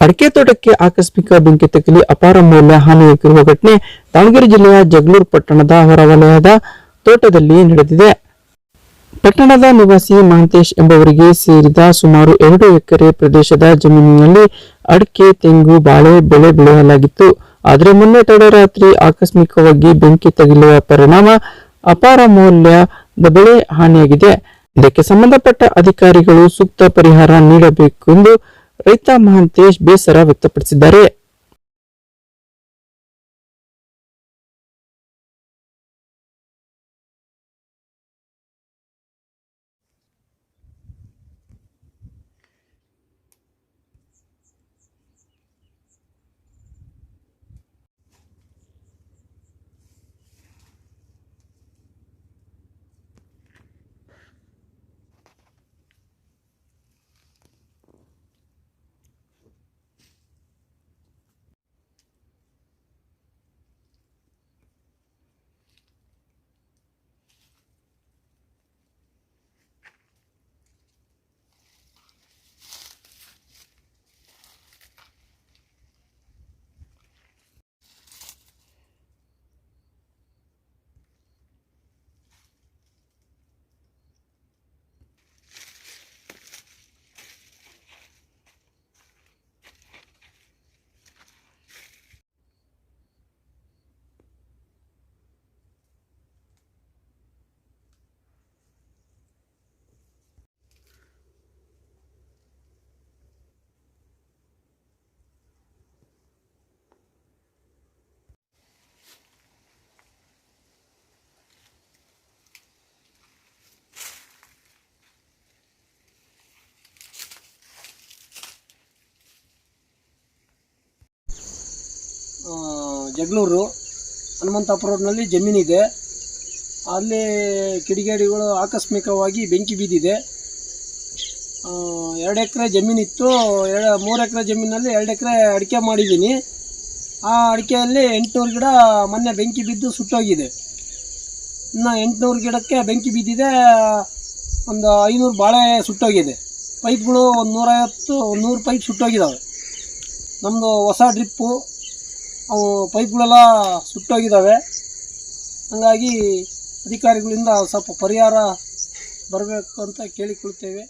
ಅಡಿಕೆ ತೋಟಕ್ಕೆ ಆಕಸ್ಮಿಕ ಬೆಂಕಿ ತಗುಲಿ ಅಪಾರ ಮೌಲ್ಯ ಹಾನಿಯಾಗಿರುವ ಘಟನೆ ದಾವಣಗೆರೆ ಜಿಲ್ಲೆಯ ಜಗಳೂರು ಪಟ್ಟಣದ ಹೊರವಲಯದ ತೋಟದಲ್ಲಿ ನಡೆದಿದೆ. ಪಟ್ಟಣದ ನಿವಾಸಿ ಮಹಂತೇಶ್ ಎಂಬುವರಿಗೆ ಸೇರಿದ ಸುಮಾರು 2 ಎಕರೆ ಪ್ರದೇಶದ ಜಮೀನಿನಲ್ಲಿ ಅಡಿಕೆ, ತೆಂಗು, ಬಾಳೆ ಬೆಳೆ ಬೆಳೆಯಲಾಗಿತ್ತು. ಆದರೆ ಮೊನ್ನೆ ತಡರಾತ್ರಿ ಆಕಸ್ಮಿಕವಾಗಿ ಬೆಂಕಿ ತಗುಲುವ ಪರಿಣಾಮ ಅಪಾರ ಮೌಲ್ಯದ ಬೆಳೆ ಹಾನಿಯಾಗಿದೆ. ಇದಕ್ಕೆ ಸಂಬಂಧಪಟ್ಟ ಅಧಿಕಾರಿಗಳು ಸೂಕ್ತ ಪರಿಹಾರ ನೀಡಬೇಕೆಂದು ರೈತ ಮಹಂತೇಶ್ ಬೇಸರ ವ್ಯಕ್ತಪಡಿಸಿದ್ದಾರೆ. ಜಗಳೂರು ಹನುಮಂತಾಪುರ ರೋಡ್ನಲ್ಲಿ ಜಮೀನಿದೆ. ಅಲ್ಲಿ ಕಿಡಿಗೇಡಿಗಳು ಆಕಸ್ಮಿಕವಾಗಿ ಬೆಂಕಿ ಬಿದ್ದಿದೆ. 2 ಎಕರೆ ಜಮೀನಿತ್ತು. 3 ಎಕರೆ ಜಮೀನಲ್ಲಿ 2 ಎಕರೆ ಅಡಿಕೆ ಮಾಡಿದ್ದೀನಿ. ಆ ಅಡಿಕೆಯಲ್ಲಿ 800 ಗಿಡ ಮೊನ್ನೆ ಬೆಂಕಿ ಬಿದ್ದು ಸುಟ್ಟೋಗಿದೆ. ಇನ್ನು 800 ಗಿಡಕ್ಕೆ ಬೆಂಕಿ ಬಿದ್ದಿದೆ. ಒಂದು 500 ಬಾಳೆ ಸುಟ್ಟೋಗಿದೆ. ಪೈಪ್ಗಳು ಒಂದು 150-100 ಪೈಪ್ ಸುಟ್ಟೋಗಿದ್ದಾವೆ. ನಮ್ಮದು ಹೊಸ ಡ್ರಿಪ್ಪು ಅವು ಪೈಪ್ಗಳೆಲ್ಲ ಸುಟ್ಟೋಗಿದ್ದಾವೆ. ಹಾಗಾಗಿ ಅಧಿಕಾರಿಗಳಿಂದ ಸ್ವಲ್ಪ ಪರಿಹಾರ ಬರಬೇಕು ಅಂತ ಕೇಳಿಕೊಳ್ತೇವೆ.